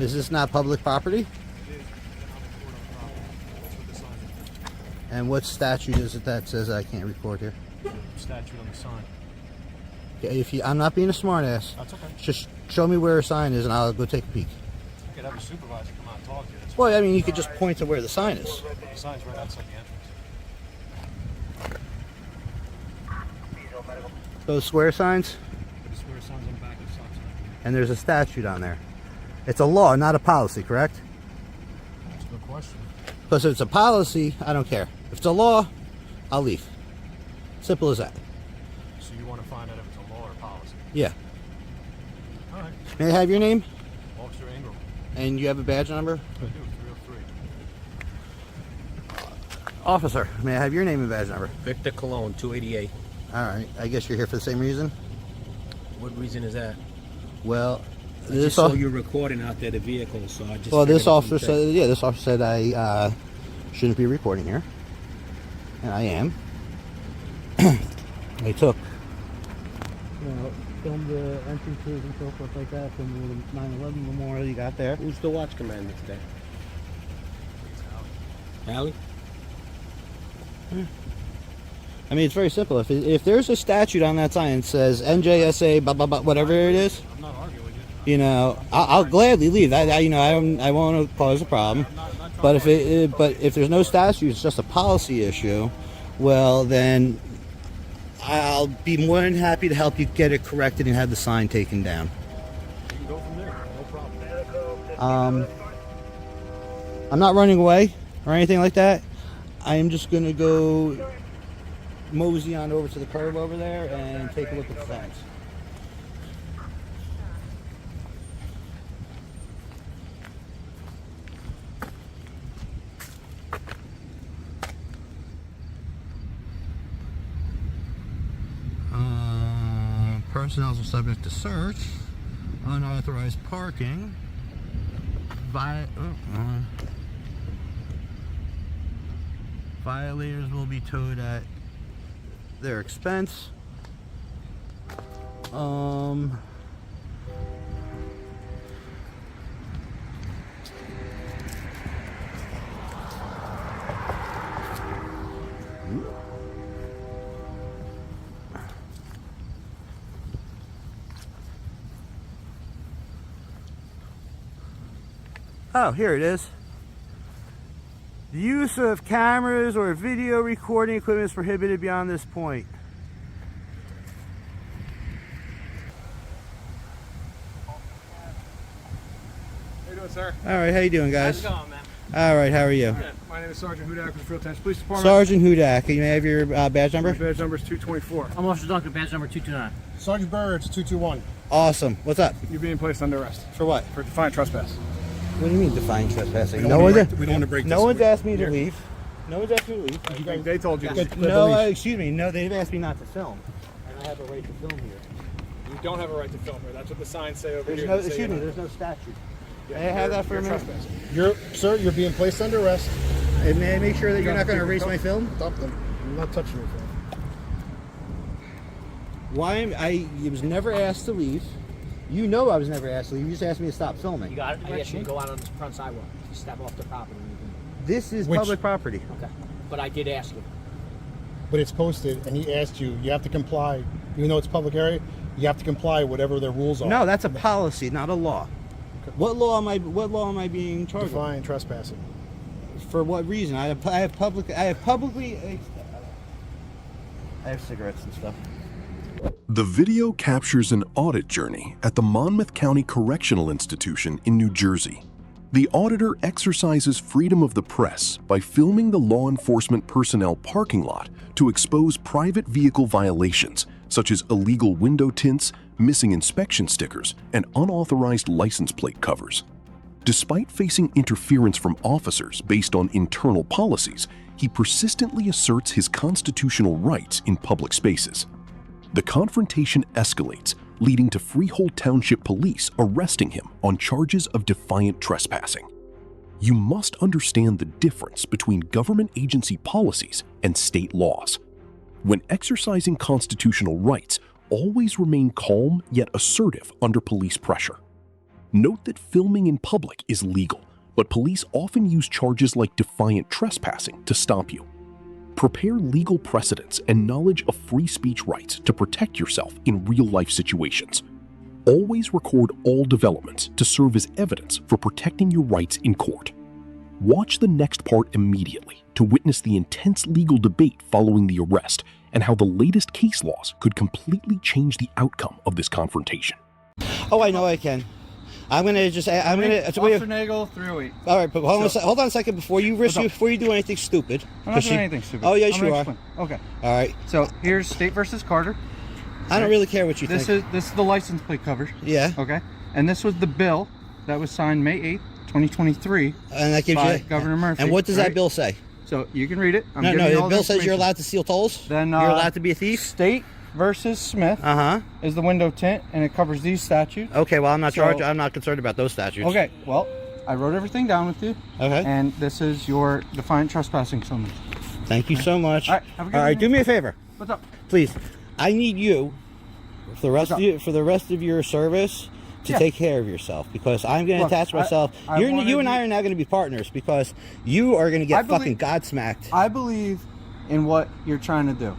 Is this not public property? It is, and I'm recording on the property. That's what the sign is. And what statute is it that says I can't record here? Statute on the sign. Okay, I'm not being a smartass. That's okay. Just show me where a sign is, and I'll go take a peek. You could have a supervisor come out and talk to you. That's Well, I mean, you could just point to where the sign is. the sign's right outside the entrance. Those square signs, The square signs on the back of the stop sign. and there's a statute on there. It's a law, not a policy, correct? That's a good question. Because if it's a policy, I don't care. If it's a law, I'll leave. Simple as that. So you want to find out if it's a law or policy? Yeah. All right. May I have your name? Officer Ingram. And you have a badge number? I do, 303. Officer, may I have your name and badge number? Victor Cologne, 288. All right. I guess you're here for the same reason? What reason is that? Well, I just saw you recording out there the vehicle, so I just. Well, this figured officer it would said, yeah, this officer said I shouldn't be recording here, and I am. I took, filmed the entrances and so forth like that from the 9/11 memorial you got there. Who's the watch commander today? Allie? I mean, it's very simple. If there's a statute on that sign that says NJSA, blah blah blah, whatever it is, I'm not arguing with you. you know, I'll gladly leave. I won't cause a problem. But if there's no statute, it's just a policy issue. Well, then I'll be more than happy to help you get it corrected and have the sign taken down. You can go from there. No problem. I'm not running away or anything like that. I am just gonna go mosey on over to the curb over there and take a look at the signs. Personnel are subject to search, unauthorized parking, violators will be towed at their expense. Oh, here it is. The use of cameras or video recording equipment is prohibited beyond this point. How you doing, sir? All right, how you doing, guys? How's it going, man? All right, how are you? Good. My name is Sergeant Hudak with the Field Tennis Police Department. Sergeant Hudak, can you have your badge number? My badge number is 224. I'm Officer Duncan, badge number 229. Sergeant Birds, 221. Awesome. What's up? You're being placed under arrest For what? for defiant trespass. What do you mean defying trespassing? We don't want to break no this. one's asked me to leave. No one's asked me to leave. They told you. Excuse me. No, they've asked me not to film. And I have a right to film here. You don't have a right to film here. That's what the signs say over There's here. no, They say excuse me, you're there's no statute. not. May I have that for a You're minute? trespassing. Sir, you're being placed under arrest. And may I make sure that you're not going to erase my film? Stop them. I'm not touching your phone. I was never asked to leave. You know I was never asked to leave. You just asked me to stop filming. You got it? I asked you to go out on this front sidewalk. You step off the property. This is Which- public property. Okay. But I did ask you. But it's posted, and he asked you. You have to comply, even though it's public area. You have to comply whatever their rules are. No, that's a policy, not a law. What law am I being charged with? Defying trespassing. For what reason? I have cigarettes and stuff. The video captures an audit journey at the Monmouth County Correctional Institution in New Jersey. The auditor exercises freedom of the press by filming the law enforcement personnel parking lot to expose private vehicle violations, such as illegal window tints, missing inspection stickers, and unauthorized license plate covers. Despite facing interference from officers based on internal policies, he persistently asserts his constitutional rights in public spaces. The confrontation escalates, leading to Freehold Township Police arresting him on charges of defiant trespassing. You must understand the difference between government agency policies and state laws. When exercising constitutional rights, always remain calm yet assertive under police pressure. Note that filming in public is legal, but police often use charges like defiant trespassing to stop you. Prepare legal precedents and knowledge of free speech rights to protect yourself in real-life situations. Always record all developments to serve as evidence for protecting your rights in court. Watch the next part immediately to witness the intense legal debate following the arrest and how the latest case laws could completely change the outcome of this confrontation. Oh, I know I can. I'm gonna just. I'm gonna. Officer Nagel, 308. All right, but hold on a second before you do anything stupid. I'm not doing anything stupid. Oh, yes, I'm you gonna are. explain. Okay. All right. So here's State versus Carter. I don't really care what you This think. is the license plate cover. Yeah. Okay. And this was the bill that was signed May 8th, 2023. And that gives by you Governor Murphy. And what does that right? bill say? So you can read it. I'm No, giving you all the bill the says you're information. allowed to steal tolls. Then you're allowed to be a thief. State versus Smith is the window tint, and it covers these statutes. Okay, well I'm not I'm not concerned about those statutes. Okay, well I wrote everything down with you. Okay. And this is your defiant trespassing summons. Thank you so much. All right, have a good All right, evening. do me a favor, What's up? please. I need you for the rest of your service to Yeah. take care of yourself, because I'm going to Look, attach myself. You and I are now going to be partners, because you are going to get fucking godsmacked. I believe in what you're trying to do.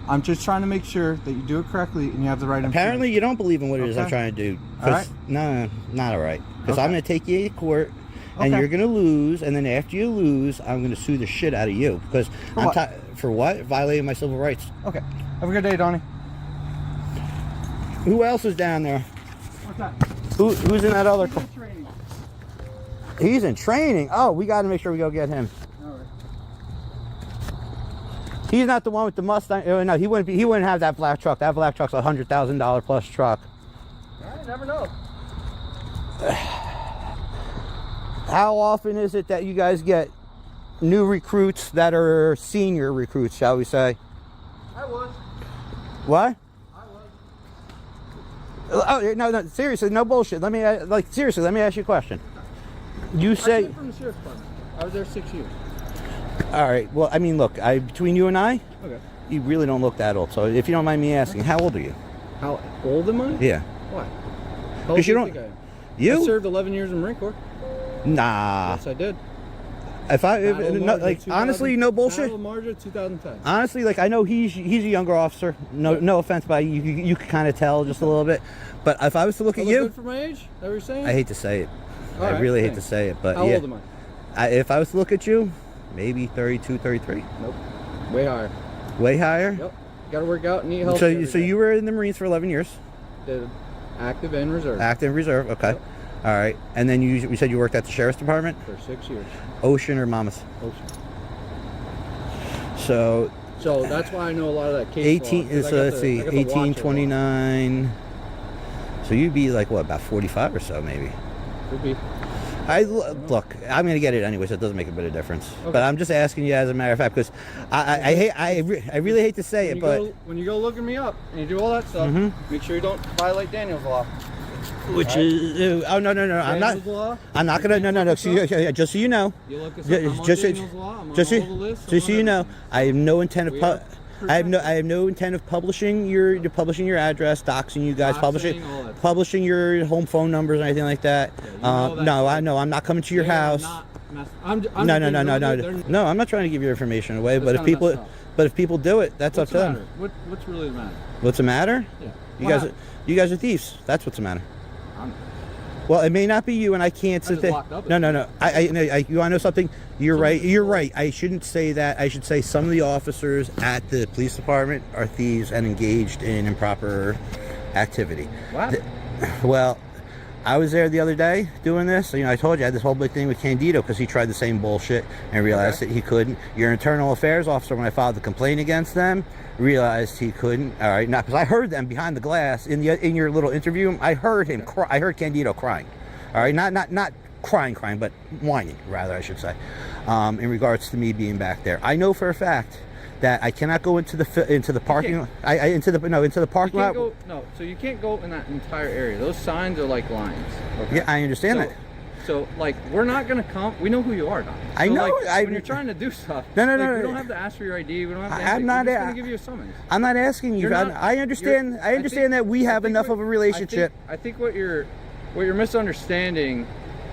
I'm just trying to make sure that you do it correctly and you have the right information. Apparently, you don't believe in what it is I'm Okay. trying to do. All right. No, not all right. Because Okay. I'm going to take you to court, and Okay. you're going to lose. And then after you lose, I'm going to sue the shit out of you. Because for what? Violating my civil rights. Okay. Have a good day, Donnie. Who else is down there? What's that? Who's in that other? Training. He's in training. Oh, we got to make sure we go get him. All right. He's not the one with the Mustang. No, he wouldn't be. He wouldn't have that black truck. That black truck's a $100,000 plus truck. I never know. How often is it that you guys get new recruits that are senior recruits, shall we say? I was. What? I was. Oh no, seriously, no bullshit. Let me seriously, let me ask you a question. You I say, came from the sheriff's department. I was there 6 years. all right. Well, I mean, look, between you and I, Okay. you really don't look that old. So if you don't mind me asking, how old are you? How old am I? Yeah. Why? How old Because do you think don't. I am? I You? served 11 years in the Marine Corps. Nah. Yes, I did. Honestly, no bullshit. Battle of Marja, 2010. Honestly, like, I know he's a younger officer. No offense, but you can kind of tell just a little bit. But if I was to look I at look you, good for my age? Is that what you're saying? I hate to say it. All I right, really hate thanks. to say it, but How yeah. old am I? If I was to look at you, maybe 32, 33. Nope. Way higher. Way higher. Yep. Got to work out and eat healthy. So every day. you were in the Marines for 11 years. Did active and reserve Active reserve. Okay. Yep. All right. And then you said you worked at the sheriff's department. for 6 years. Ocean or Monmouth. Ocean. So So that's why I know a lot of that case 18. law, 'cause I So got let's the- see. I got the 18, watcher 29. So you'd be like what, about 45 or so, maybe. law. Could be. Look, I'm gonna get it anyway, so it doesn't make a bit of difference. Okay. But I'm just asking you as a matter of fact, because I really hate to say it, but When you go looking me up and you do all that stuff, make sure you don't violate Daniel's law. which is no, I'm not. Daniel's law. I'm not gonna. No. Just so you know, You look us up. Ju- I'm on just so- Daniel's law. I'm on just all so, the lists. just so I'm you on know, everything. I have no intent of We are I have no intent of publishing your address, doxing you guys, Doxing, all that. publishing your home phone numbers or anything like that. you know that No, shit. I know. I'm not coming to your They are house. not I'm No. just being real, they're- No, I'm not trying to give your information away. But That's if kinda people, messed up. but if people do it, that's What's up to the them. matter? What's really the matter? What's the matter? Yeah. You What guys, happened? you guys are thieves. That's what's the matter. I'm- Well, it may not be you, and I can't I sit just there. locked up. No. You want to know something? You're right. You're right. I shouldn't say that. I should say some of the officers at the police department are thieves and engaged in improper activity. What? Well, I was there the other day doing this. I told you I had this whole big thing with Candido because he tried the same bullshit and realized that he couldn't. Your internal affairs officer, when I filed the complaint against them, realized he couldn't. All right, not because I heard them behind the glass in your little interview. I heard him cry. I heard Candido crying. All right, not crying, but whining, rather, I should say, in regards to me being back there. I know for a fact that I cannot go into the parking lot. Into the parking lot. So you can't go in that entire area. Those signs are like lines. Okay? Yeah, I understand that. So, like, we're not gonna come. We know who you are, Don. I know, Like, when you're trying to do stuff. No. We don't have to ask for your ID. We don't have to. I'm not. We're just gonna give you a summons. I'm not asking you. You're not- I understand. I understand that we have enough of a relationship. I think what you're what you're misunderstanding,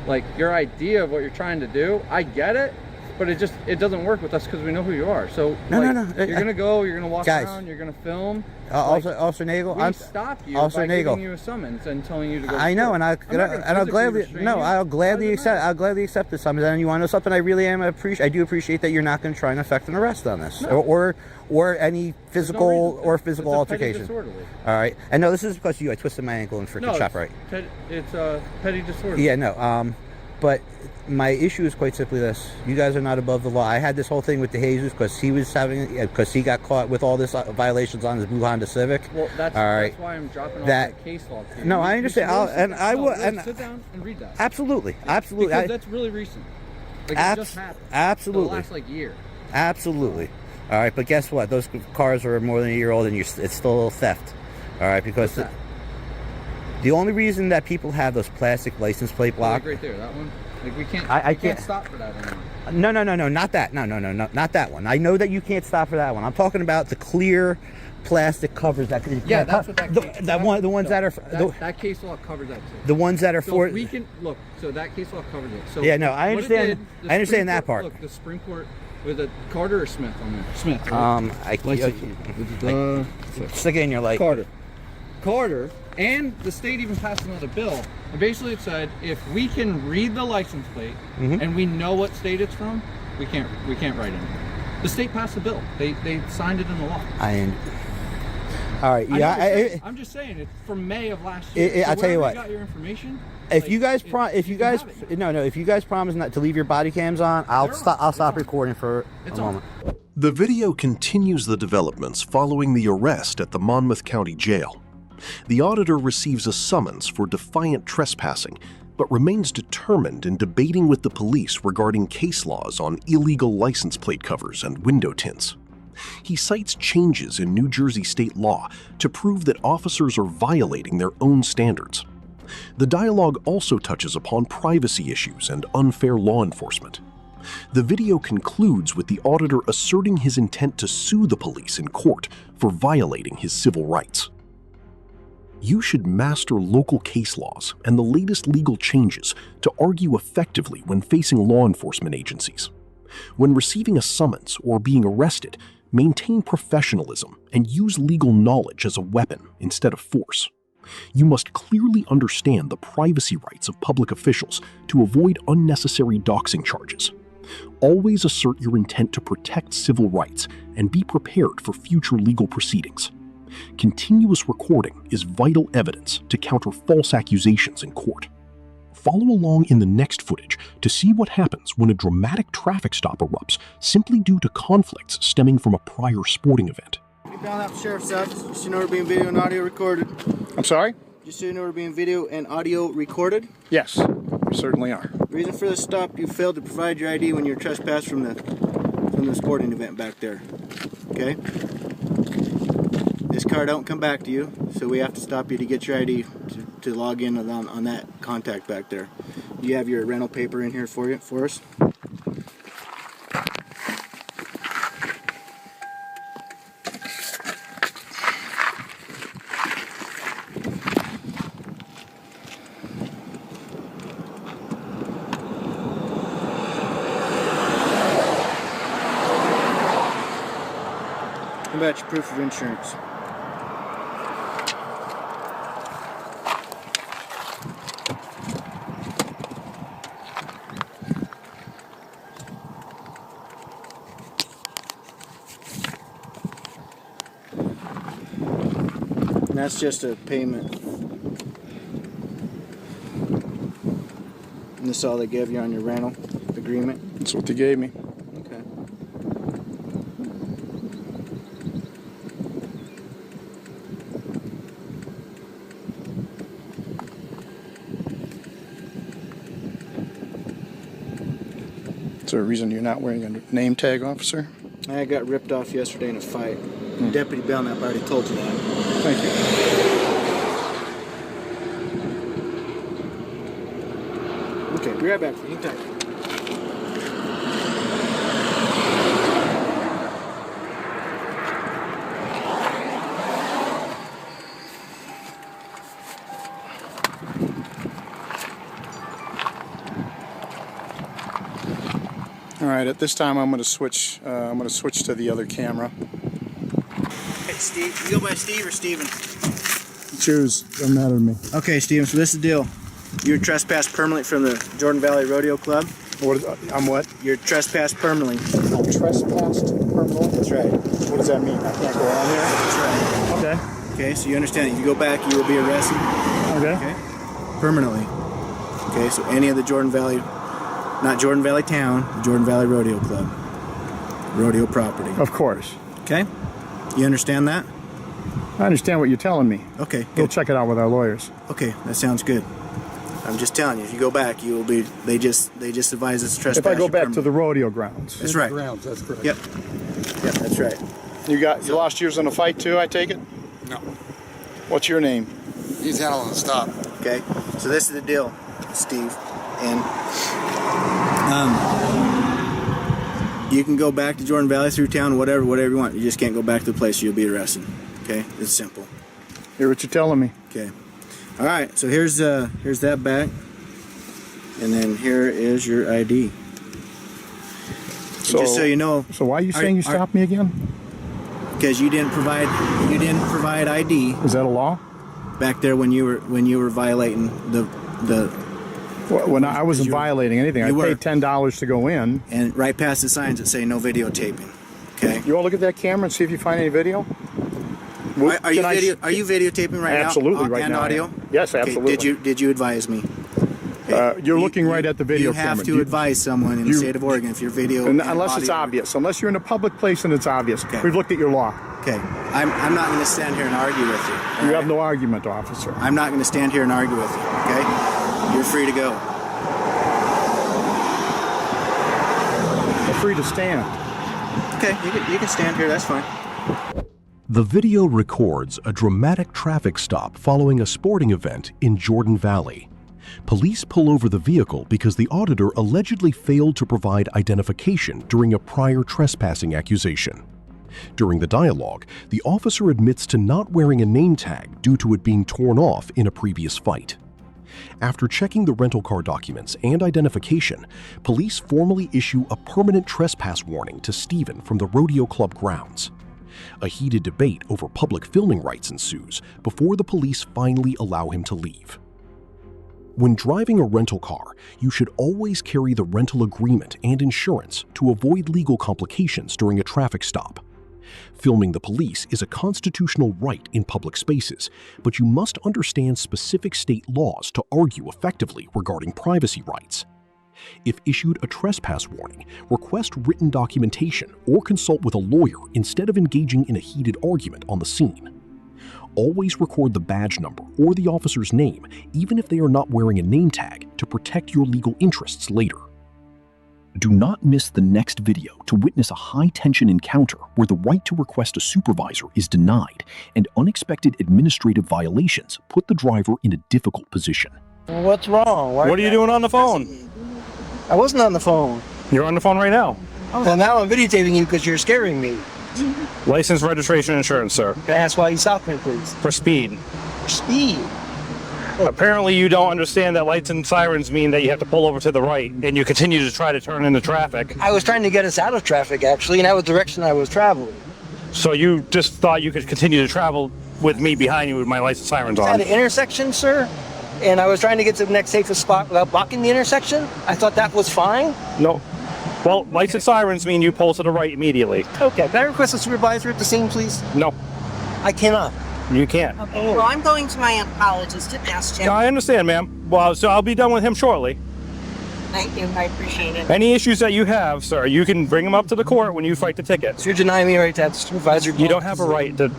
like your idea of what you're trying to do. I get it, but it doesn't work with us because we know who you are. So No, like, no. You're gonna go. You're gonna walk Guys. around. You're gonna film. Officer Nagel, We stop you Officer by Nagel. giving you a summons and telling you to go. I know, court. and I'm not gonna I'll physically gladly restrain no, you. I'll gladly Doesn't accept matter. I'll gladly accept the summons. And you want to know something? I really am I do appreciate that you're not going to try and effect an arrest on this, No. or any physical reason to. or physical It's a petty altercation. disorderly. All right, and no, this is because I twisted my ankle and freaking chop right. It's petty disorderly. Yeah, no. But my issue is quite simply this: you guys are not above the law. I had this whole thing with the Jesus because he got caught with all this violations on his blue Honda Civic. Well, that's why I'm dropping off that case law. To you. No, I You should understand. really sit down and read that. Absolutely. Because that's really recent. Like it just happened. Absolutely. The last like year. Absolutely. All right, but guess what? Those cars are more than a year old, and it's still theft. All right, because the only reason that people have those plastic license plate blocks. Like right there, that one. Like we can't. I can't stop for that anymore. No, not that. No, not that one. I know that you can't stop for that one. I'm talking about the clear plastic covers that. Yeah, that's what that. The ones that are. That case law covers that too. The ones that are So for. we can look. So that case law covers it. So yeah, no, I what it understand. did, I understand that Supreme part. Court, look, the Supreme Court with a Carter or Smith on there. Smith. Right? Stick it in your light. Carter, and the state even passed another bill. And basically, it said if we can read the license plate and we know what state it's from, we can't write anything. The state passed the bill. They signed it into law. All right. Yeah. I'm just saying it's from May of last year. I'll tell you what. Got your information. If you guys promise not to leave your body cams on, I'll stop recording for a moment. The video continues the developments following the arrest at the Monmouth County Jail. The auditor receives a summons for defiant trespassing, but remains determined in debating with the police regarding case laws on illegal license plate covers and window tints. He cites changes in New Jersey state law to prove that officers are violating their own standards. The dialogue also touches upon privacy issues and unfair law enforcement. The video concludes with the auditor asserting his intent to sue the police in court for violating his civil rights. You should master local case laws and the latest legal changes to argue effectively when facing law enforcement agencies. When receiving a summons or being arrested, maintain professionalism and use legal knowledge as a weapon instead of force. You must clearly understand the privacy rights of public officials to avoid unnecessary doxing charges. Always assert your intent to protect civil rights and be prepared for future legal proceedings. Continuous recording is vital evidence to counter false accusations in court. Follow along in the next footage to see what happens when a dramatic traffic stop erupts simply due to conflicts stemming from a prior sporting event. We found out the sheriff's office. Just so you know we're being video and audio recorded. I'm sorry? Just so you know we're being video and audio recorded. Yes, we certainly are. Reason for the stop: you failed to provide your ID when you were trespassed from the sporting event back there. Okay. This car don't come back to you, so we have to stop you to get your ID to log in on that contact back there. You have your rental paper in here for us. How about your proof of insurance? And that's just a payment. And this is all they gave you on your rental agreement? That's what they gave me. Okay. Is there a reason you're not wearing a name tag, officer? I got ripped off yesterday in a fight. Deputy Belknap already told you that. Thank you. Okay, be right back. Anytime. All right, at this time I'm going to switch to the other camera. Hey, Steve. You go by Steve or Steven? Choose. Doesn't matter to me. Okay, Steven. So this is the deal. You're trespassed permanently from the Jordan Valley Rodeo Club. I'm what? You're trespassed permanently. I'm trespassed permanently? That's right. What does that mean? I can't go on here? That's right. Okay. Okay, so you understand that if you go back, you will be arrested. Okay. Okay. Permanently. Okay, so any of the Jordan Valley, not Jordan Valley Town, the Jordan Valley Rodeo Club. Rodeo property. Of course. Okay? You understand that? I understand what you're telling me. Okay, We'll good. check it out with our lawyers. Okay, that sounds good. I'm just telling you, if you go back, you will be. They just advise us to trespass. If I go you back to permanently. the rodeo grounds. That's right. Grounds, that's correct. Yep. Yep, that's right. You lost yours in a fight too, I take it? No, What's your name? he's handling the stop. Okay, so this is the deal, Steve, and you can go back to Jordan Valley through town, whatever you want. You just can't go back to the place, or you'll be arrested. Okay, it's simple. Hear what you're telling me. Okay, all right. So here's that back, and then here is your ID. And just so you know, So why are you saying you stopped me again? because you didn't provide ID Is that a law? back there when you were violating the. When I wasn't violating anything, I You were. paid $10 to go in. And right past the signs that say no videotaping. Okay. You want to look at that camera and see if you find any video? Are you videotaping right now? Absolutely, right and now. audio? Yes, Okay, absolutely. Did you advise me? You're looking right at the video You have camera. to advise someone in the state of Oregon if your video. and Unless it's audio- obvious. Unless you're in a public place and it's obvious. Okay. We've looked at your law. Okay. I'm not going to stand here and argue with you. all You right? have no argument, officer. I'm not going to stand here and argue with you. Okay. You're free to go. You're free to stand. Okay. You can stand here. That's fine. The video records a dramatic traffic stop following a sporting event in Jordan Valley. Police pull over the vehicle because the auditor allegedly failed to provide identification during a prior trespassing accusation. During the dialogue, the officer admits to not wearing a name tag due to it being torn off in a previous fight. After checking the rental car documents and identification, police formally issue a permanent trespass warning to Stephen from the rodeo club grounds. A heated debate over public filming rights ensues before the police finally allow him to leave. When driving a rental car, you should always carry the rental agreement and insurance to avoid legal complications during a traffic stop. Filming the police is a constitutional right in public spaces, but you must understand specific state laws to argue effectively regarding privacy rights. If issued a trespass warning, request written documentation or consult with a lawyer instead of engaging in a heated argument on the scene. Always record the badge number or the officer's name, even if they are not wearing a name tag, to protect your legal interests later. Do not miss the next video to witness a high-tension encounter where the right to request a supervisor is denied and unexpected administrative violations put the driver in a difficult position. What's wrong? What are you doing on the phone? I wasn't on the phone. You're on the phone right now. Well, now I'm videotaping you because you're scaring me. License, registration, insurance, sir. Can I ask why you stopped me, please? For speed. Speed. Apparently you don't understand that lights and sirens mean that you have to pull over to the right, and you continue to try to turn into traffic. I was trying to get us out of traffic, actually, and that was the direction I was traveling. So you just thought you could continue to travel with me behind you with my lights and sirens At on. an intersection, sir, and I was trying to get to the next safest spot without blocking the intersection. I thought that was fine. No. Well, lights and sirens mean you pull to the right immediately. Okay, can I request a supervisor at the scene, please? No, I cannot. you can't. Okay, well, I'm going to my oncologist at Mass Yeah, General. I understand, ma'am. Well, so I'll be done with him shortly. Thank you, I appreciate it. Any issues that you have, sir, you can bring them up to the court when you fight the ticket. So you're denying me a right to have the supervisor? You don't have a right to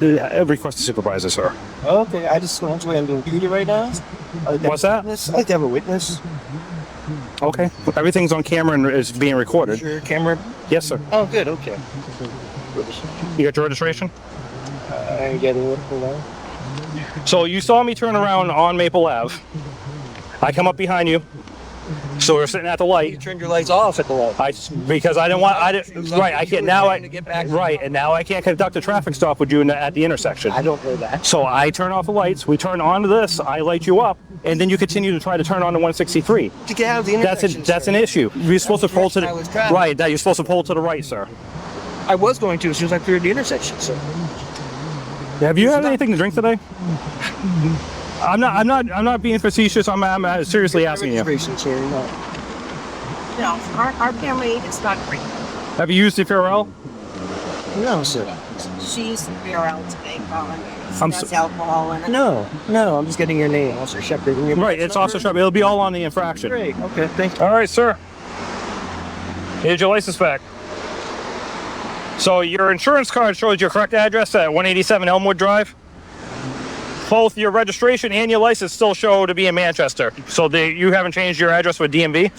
request a supervisor, sir. Okay, I just want to I'm doing duty right now. What's that? I'd like to have a witness. Okay. Everything's on camera and is being recorded. Your camera? Yes, sir. Oh, good, okay. You got your registration? I'm getting it. Hold on. So you saw me turn around on Maple Ave. I come up behind you. So we're sitting at the You light. turned your lights off at the light. Because I didn't want. Right. I can't now. To get back. Right. And now I can't conduct a traffic stop with you at the intersection. I don't know that. So I turn off the lights. We turn on to this. I light you up. and then you continue to try to turn onto 163. To get out of the intersection. That's an issue. You're supposed to pull to the I was traveling. right. That you're supposed to pull to the right, sir. I was going to as soon as I cleared the intersection, sir. Have you had anything to drink today? I'm not being facetious. I'm seriously asking you. Registration, sir, no. No, our family is not great. Have you used the Furel? No, sir. She's VRL today, Colin. I'm That's so- alcohol and No, I'm just getting your name, Officer Shepard. and your Right. It's also sharp. It'll be all on the infraction. Great. Okay, thank you. All right, sir. Here's your license back. So your insurance card shows your correct address at 187 Elmwood Drive. Both your registration and your license still show to be in Manchester. So you haven't changed your address with DMV?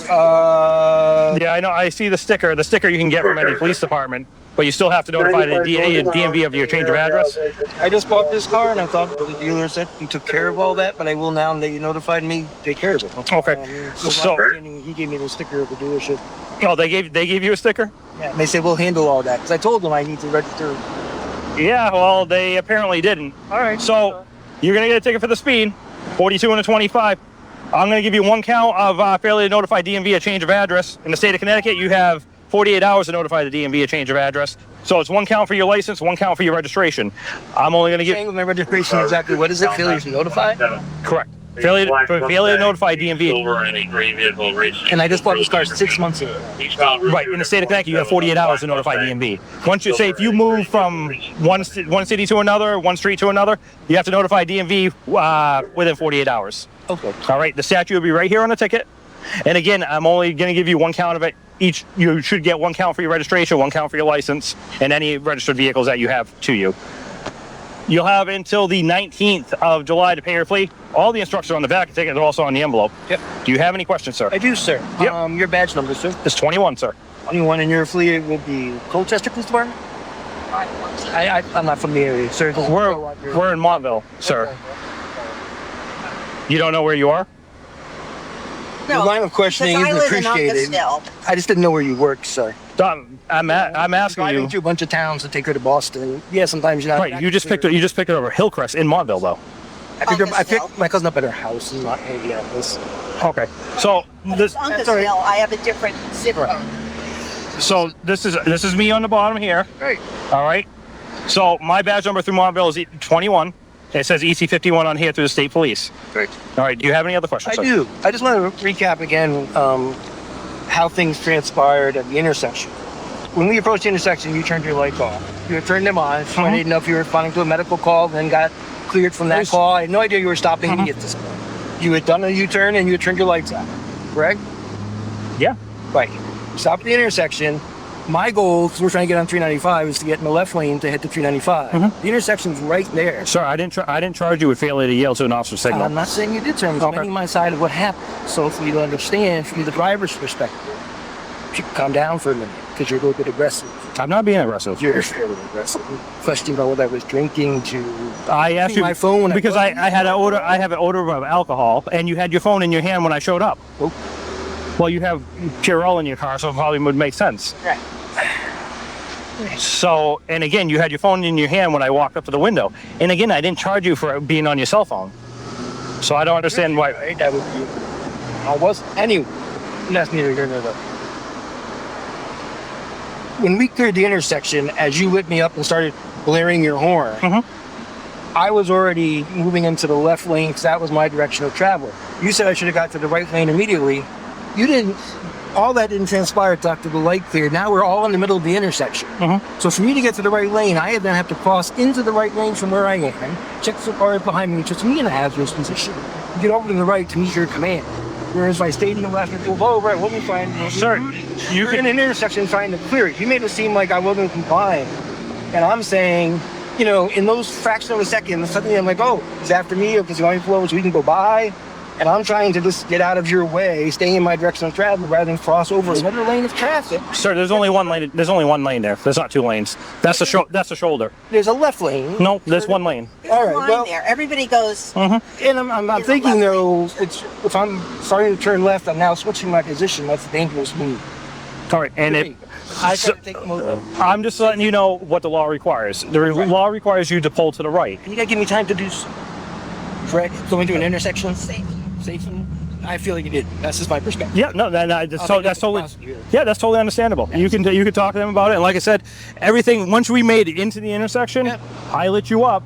Yeah, I know. I see the sticker. The sticker you can get from any police department, but you still have to notify the DMV of your change of address. I just bought this car and I thought the dealer said he took care of all that, but I will now that you notified me, take care of it. Okay. So he gave me the sticker of the dealership. Oh, they gave you a sticker? Yeah. And they said we'll handle all that because I told them I need to register. Yeah, well, they apparently didn't. All right. So you're gonna get a ticket for the speed, 42 and a 25. I'm gonna give you one count of failure to notify DMV a change of address. In the state of Connecticut, you have 48 hours to notify the DMV a change of address. So it's one count for your license, one count for your registration. I'm only gonna give. With my registration, exactly what is it? Failure to notify? Correct. Failure to notify DMV. And I just bought this car 6 months ago. Right. In the state of Connecticut, you have 48 hours to notify DMV. Once you say if you move from one city to another, one street to another, you have to notify DMV within 48 hours. Okay. All right. The statute will be right here on the ticket. And again, I'm only going to give you one count of it each. You should get one count for your registration, one count for your license, and any registered vehicles that you have to you. You'll have until the 19th of July to pay your fee. All the instructions are on the back of the ticket are also on the envelope. Yep. Do you have any questions, sir? I do, sir. Yep. Your badge number, sir? It's 21, sir. 21, and you're affiliated with the Colchester Police Department? I'm not from the area, sir. We're in Montville, sir. You don't know where you are? The line of questioning because I is live in appreciated. Uncasville. I just didn't know where you worked, sir. I'm asking Driving you. through a bunch of towns to take her to Boston. Yeah, sometimes you're not. Right, you just picked it over Hillcrest in Montville, though. I picked my cousin up at her house in Minneapolis. Okay, so this. Uncasville. I have a different zip code. So this is me on the bottom here. Right. All right. So my badge number through Montville is 21. It says EC51 on here through the state police. Great. All right. Do you have any other questions? I do. I just want to recap again how things transpired at the intersection. When we approached the intersection, you turned your lights off. You had turned them on. So I didn't know if you were responding to a medical call, then got cleared from that call. I had no idea you were stopping to get this. You had done a U-turn and you had turned your lights out, correct? Yeah. Right. Stop at the intersection. My goal, because we're trying to get on 395, is to get in the left lane to hit the 395. The intersection's right there. Sir, I didn't charge you with failure to yield to an officer signal. I'm not saying you did, sir. I'm explaining my side of what happened. So for you to understand from the driver's perspective, you should calm down for a minute, because you're a little bit aggressive. I'm not being aggressive. You're fairly aggressive. Questioning about what I was drinking to. I asked you my phone when because I had an odor. I have an odor of alcohol, and you had your phone in your hand when I showed up. Oh. Well, you have Purell in your car, so it probably would make sense. Right. So, and again, you had your phone in your hand when I walked up to the window. And again, I didn't charge you for being on your cell phone. So I don't understand why. Right, that would be. I wasn't. Anyway, that's neither here nor there. When we cleared the intersection, as you lit me up and started blaring your horn, I was already moving into the left lane because that was my direction of travel. You said I should have got to the right lane immediately. You didn't. All that didn't transpire after the light cleared. Now we're all in the middle of the intersection. So for me to get to the right lane, I then have to cross into the right lane from where I am, check the car behind me, which is me in a hazardous position, get over to the right to meet your command. Whereas if I stayed in the left and pulled over, let me find you. Sir, You're in an intersection trying to clear it. You made it seem like I wasn't complying. And I'm saying, you know, in those fraction of a second, suddenly I'm like, oh, it's after me because the only flow so we can go by. And I'm trying to just get out of your way, stay in my direction of travel rather than cross over another lane of traffic. Sir, there's only one lane. There's only one lane there. There's not two lanes. That's the that's the shoulder. There's a left lane. No, there's one lane. All right, Line well, there. Everybody goes. and I'm thinking though, it's if I'm starting to turn left, I'm now switching my position. That's a dangerous move. All right, and I try to take most. I'm just letting you know what the law requires. The law requires you to pull to the right. You gotta give me time to do so. correct? Going through an intersection? Safely. I feel like you did. That's just my perspective. Yeah, no, that's totally. Prosecutor. Yeah, that's totally understandable. You can talk to them about it. And like I said, everything once we made it into the intersection, I lit you up,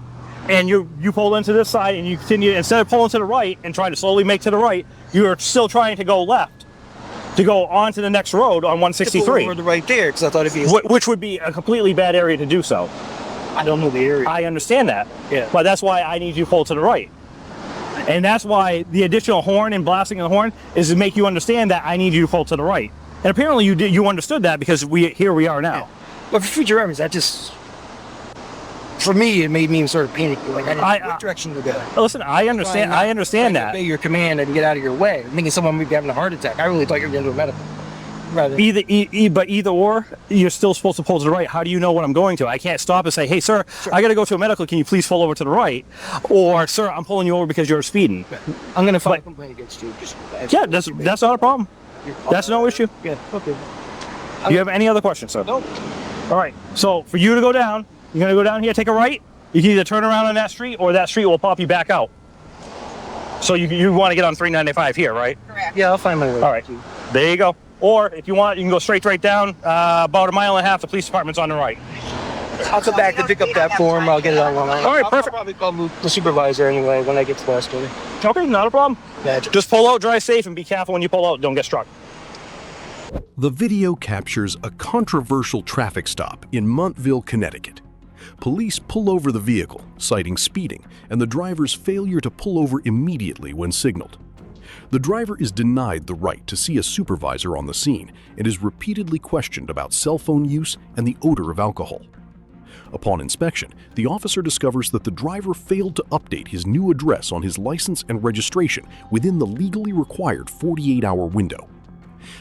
and you pull into this side, and you continue instead of pulling to the right and trying to slowly make to the right, you are still trying to go left, to go on to the next road on 163. Over the right there, because I thought if you. Which would be a completely bad area to do so. I don't know the area. I understand that. Yeah. But that's why I need you to pull to the right. And that's why the additional horn and blasting of the horn is to make you understand that I need you to pull to the right. And apparently you understood that because here we are now. Yeah. But for future reference, that just, for me, it made me sort of panicky. Like, I didn't know what direction to go. Listen, I understand that. Obey your command and get out of your way. I'm thinking someone may be having a heart attack. I really thought you were going to a medical. Rather. Either or, you're still supposed to pull to the right. How do you know what I'm going to? I can't stop and say, hey, sir, I got to go to a medical. Can you please pull over to the right? Or, sir, I'm pulling you over because you're speeding. I'm going to file a complaint against you. Yeah, that's not a problem. That's no issue. Yeah, okay. Do you have any other questions, sir? Nope. All right. So for you to go down, you're going to go down here, take a right. You can either turn around on that street or that street will pop you back out. So you want to get on 395 here, right? Correct. Yeah, I'll find my way. All right. There you go. Or if you want, you can go straight down, about 1.5 miles. The police department's on the right. I'll come back to pick up that form. I'll get it on online. All right, perfect. I'll probably call the supervisor anyway when I get to the hospital. Okay, not a problem. Yeah, just pull out, drive safe, and be careful when you pull out. Don't get struck. The video captures a controversial traffic stop in Montville, Connecticut. Police pull over the vehicle, citing speeding and the driver's failure to pull over immediately when signaled. The driver is denied the right to see a supervisor on the scene and is repeatedly questioned about cell phone use and the odor of alcohol. Upon inspection, the officer discovers that the driver failed to update his new address on his license and registration within the legally required 48-hour window.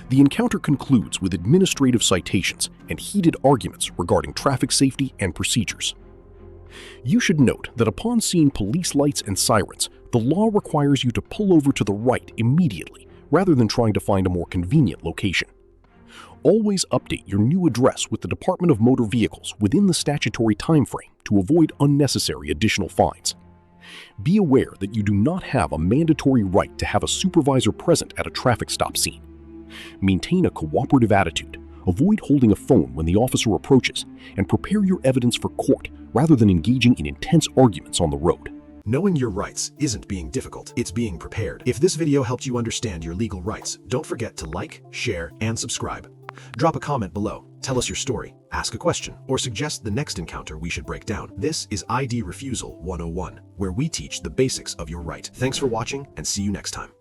The encounter concludes with administrative citations and heated arguments regarding traffic safety and procedures. You should note that upon seeing police lights and sirens, the law requires you to pull over to the right immediately, rather than trying to find a more convenient location. Always update your new address with the Department of Motor Vehicles within the statutory timeframe to avoid unnecessary additional fines. Be aware that you do not have a mandatory right to have a supervisor present at a traffic stop scene. Maintain a cooperative attitude, avoid holding a phone when the officer approaches, and prepare your evidence for court rather than engaging in intense arguments on the road. Knowing your rights isn't being difficult, it's being prepared. If this video helped you understand your legal rights, don't forget to like, share, and subscribe. Drop a comment below, tell us your story, ask a question, or suggest the next encounter we should break down. This is ID Refusal 101, where we teach the basics of your right. Thanks for watching, and see you next time.